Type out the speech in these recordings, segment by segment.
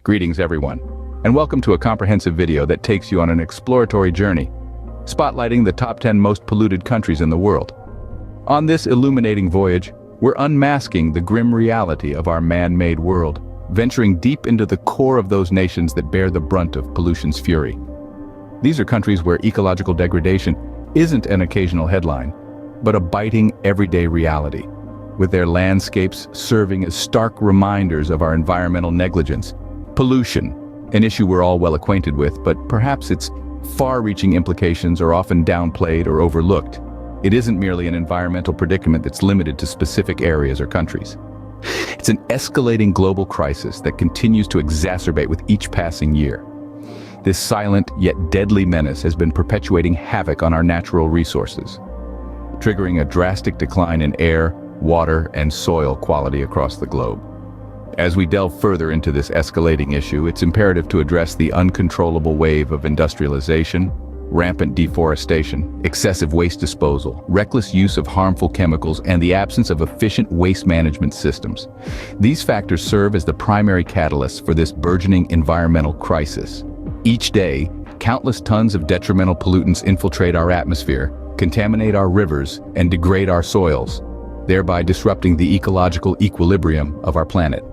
Greetings everyone, and welcome to a comprehensive video that takes you on an exploratory journey, spotlighting the top 10 most polluted countries in the world. On this illuminating voyage, we're unmasking the grim reality of our man-made world, venturing deep into the core of those nations that bear the brunt of pollution's fury. These are countries where ecological degradation isn't an occasional headline, but a biting everyday reality, with their landscapes serving as stark reminders of our environmental negligence. Pollution, an issue we're all well acquainted with, but perhaps its far-reaching implications are often downplayed or overlooked. It isn't merely an environmental predicament that's limited to specific areas or countries. It's an escalating global crisis that continues to exacerbate with each passing year. This silent yet deadly menace has been perpetuating havoc on our natural resources, triggering a drastic decline in air, water, and soil quality across the globe. As we delve further into this escalating issue, it's imperative to address the uncontrollable wave of industrialization, rampant deforestation, excessive waste disposal, reckless use of harmful chemicals, and the absence of efficient waste management systems. These factors serve as the primary catalysts for this burgeoning environmental crisis. Each day, countless tons of detrimental pollutants infiltrate our atmosphere, contaminate our rivers, and degrade our soils, thereby disrupting the ecological equilibrium of our planet.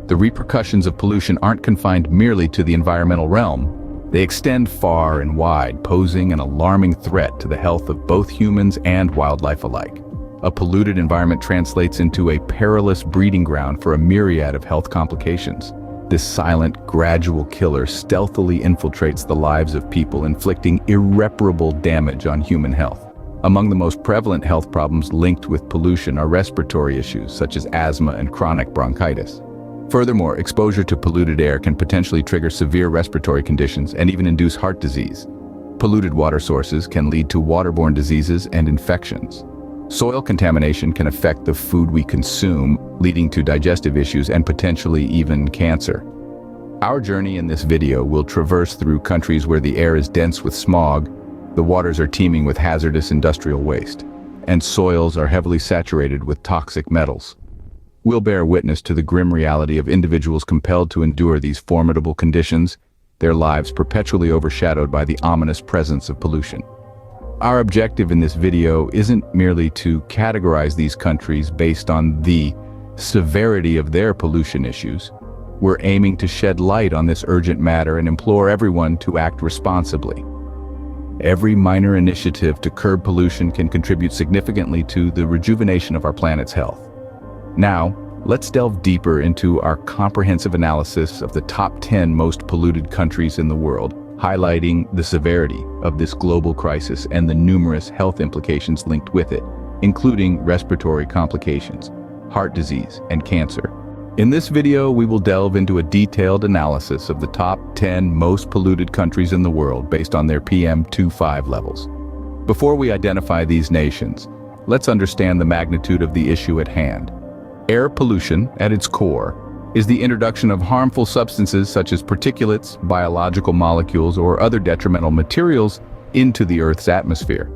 The repercussions of pollution aren't confined merely to the environmental realm. They extend far and wide, posing an alarming threat to the health of both humans and wildlife alike. A polluted environment translates into a perilous breeding ground for a myriad of health complications. This silent, gradual killer stealthily infiltrates the lives of people, inflicting irreparable damage on human health. Among the most prevalent health problems linked with pollution are respiratory issues such as asthma and chronic bronchitis. Furthermore, exposure to polluted air can potentially trigger severe respiratory conditions and even induce heart disease. Polluted water sources can lead to waterborne diseases and infections. Soil contamination can affect the food we consume, leading to digestive issues and potentially even cancer. Our journey in this video will traverse through countries where the air is dense with smog, the waters are teeming with hazardous industrial waste, and soils are heavily saturated with toxic metals. We'll bear witness to the grim reality of individuals compelled to endure these formidable conditions, their lives perpetually overshadowed by the ominous presence of pollution. Our objective in this video isn't merely to categorize these countries based on the severity of their pollution issues. We're aiming to shed light on this urgent matter and implore everyone to act responsibly. Every minor initiative to curb pollution can contribute significantly to the rejuvenation of our planet's health. Now, let's delve deeper into our comprehensive analysis of the top 10 most polluted countries in the world, highlighting the severity of this global crisis and the numerous health implications linked with it, including respiratory complications, heart disease, and cancer. In this video, we will delve into a detailed analysis of the top 10 most polluted countries in the world based on their PM2.5 levels. Before we identify these nations, let's understand the magnitude of the issue at hand. Air pollution, at its core, is the introduction of harmful substances such as particulates, biological molecules, or other detrimental materials into the Earth's atmosphere.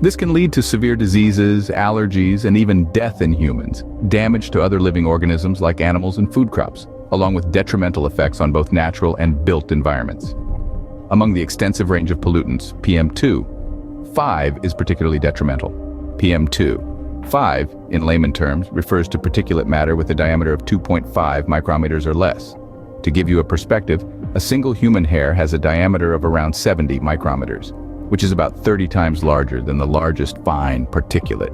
This can lead to severe diseases, allergies, and even death in humans, damage to other living organisms like animals and food crops, along with detrimental effects on both natural and built environments. Among the extensive range of pollutants, PM2.5 is particularly detrimental. PM2.5, in layman terms, refers to particulate matter with a diameter of 2.5 micrometers or less. To give you a perspective, a single human hair has a diameter of around 70 micrometers, which is about 30 times larger than the largest fine particulate.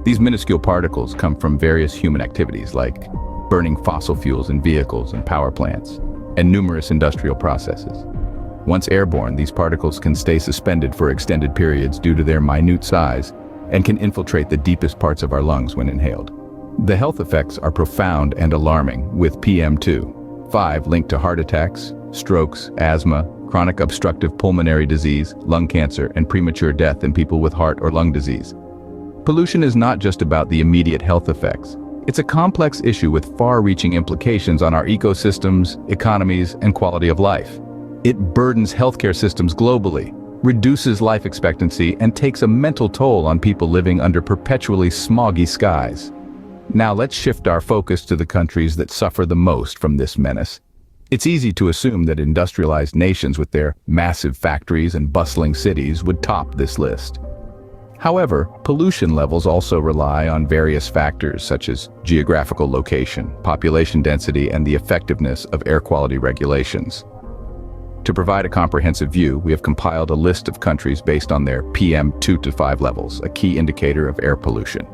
These minuscule particles come from various human activities like burning fossil fuels in vehicles and power plants, and numerous industrial processes. Once airborne, these particles can stay suspended for extended periods due to their minute size and can infiltrate the deepest parts of our lungs when inhaled. The health effects are profound and alarming, with PM2.5 linked to heart attacks, strokes, asthma, chronic obstructive pulmonary disease, lung cancer, and premature death in people with heart or lung disease. Pollution is not just about the immediate health effects. It's a complex issue with far-reaching implications on our ecosystems, economies, and quality of life. It burdens healthcare systems globally, reduces life expectancy, and takes a mental toll on people living under perpetually smoggy skies. Now let's shift our focus to the countries that suffer the most from this menace. It's easy to assume that industrialized nations with their massive factories and bustling cities would top this list. However, pollution levels also rely on various factors such as geographical location, population density, and the effectiveness of air quality regulations. To provide a comprehensive view, we have compiled a list of countries based on their PM2.5 levels, a key indicator of air pollution.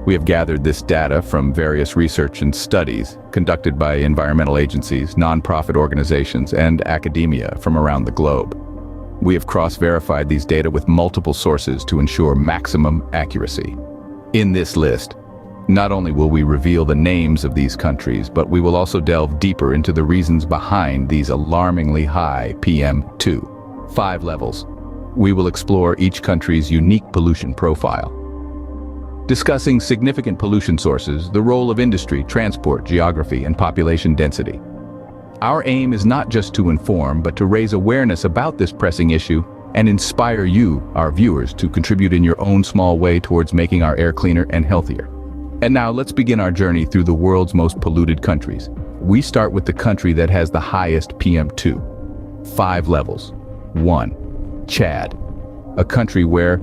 We have gathered this data from various research and studies conducted by environmental agencies, nonprofit organizations, and academia from around the globe. We have cross-verified these data with multiple sources to ensure maximum accuracy. In this list, not only will we reveal the names of these countries, but we will also delve deeper into the reasons behind these alarmingly high PM2.5 levels. We will explore each country's unique pollution profile, discussing significant pollution sources, the role of industry, transport, geography, and population density. Our aim is not just to inform, but to raise awareness about this pressing issue and inspire you, our viewers, to contribute in your own small way towards making our air cleaner and healthier. And now let's begin our journey through the world's most polluted countries. We start with the country that has the highest PM2.5 levels. 1. Chad, a country where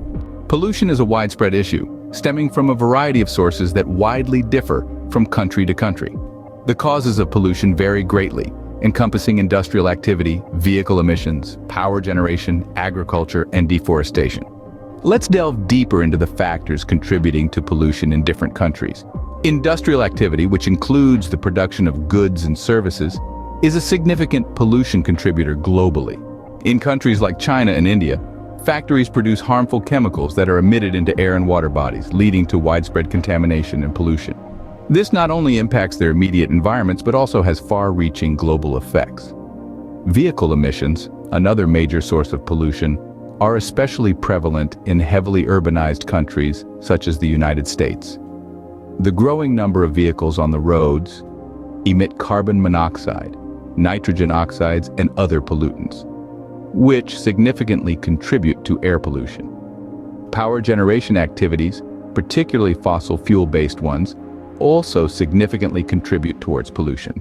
pollution is a widespread issue, stemming from a variety of sources that widely differ from country to country. The causes of pollution vary greatly, encompassing industrial activity, vehicle emissions, power generation, agriculture, and deforestation. Let's delve deeper into the factors contributing to pollution in different countries. Industrial activity, which includes the production of goods and services, is a significant pollution contributor globally. In countries like China and India, factories produce harmful chemicals that are emitted into air and water bodies, leading to widespread contamination and pollution. This not only impacts their immediate environments, but also has far-reaching global effects. Vehicle emissions, another major source of pollution, are especially prevalent in heavily urbanized countries such as the United States. The growing number of vehicles on the roads emit carbon monoxide, nitrogen oxides, and other pollutants, which significantly contribute to air pollution. Power generation activities, particularly fossil fuel-based ones, also significantly contribute towards pollution.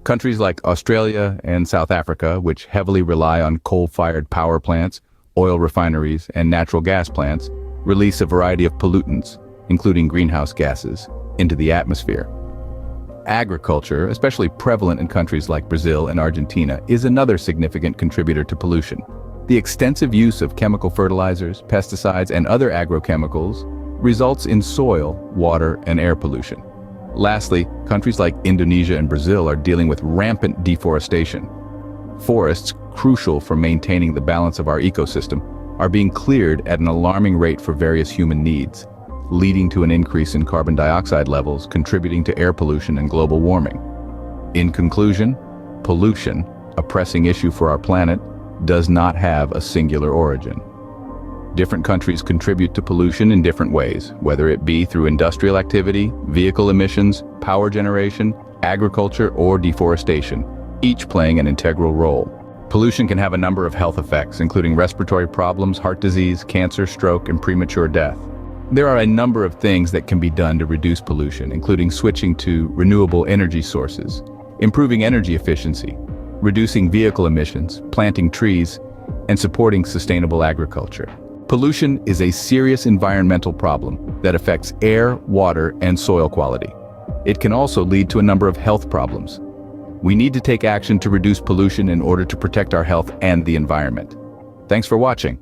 Countries like Australia and South Africa, which heavily rely on coal-fired power plants, oil refineries, and natural gas plants, release a variety of pollutants, including greenhouse gases, into the atmosphere. Agriculture, especially prevalent in countries like Brazil and Argentina, is another significant contributor to pollution. The extensive use of chemical fertilizers, pesticides, and other agrochemicals results in soil, water, and air pollution. Lastly, countries like Indonesia and Brazil are dealing with rampant deforestation. Forests, crucial for maintaining the balance of our ecosystem, are being cleared at an alarming rate for various human needs, leading to an increase in carbon dioxide levels, contributing to air pollution and global warming. In conclusion, pollution, a pressing issue for our planet, does not have a singular origin. Different countries contribute to pollution in different ways, whether it be through industrial activity, vehicle emissions, power generation, agriculture, or deforestation, each playing an integral role. Pollution can have a number of health effects, including respiratory problems, heart disease, cancer, stroke, and premature death. There are a number of things that can be done to reduce pollution, including switching to renewable energy sources, improving energy efficiency, reducing vehicle emissions, planting trees, and supporting sustainable agriculture. Pollution is a serious environmental problem that affects air, water, and soil quality. It can also lead to a number of health problems. We need to take action to reduce pollution in order to protect our health and the environment. Thanks for watching.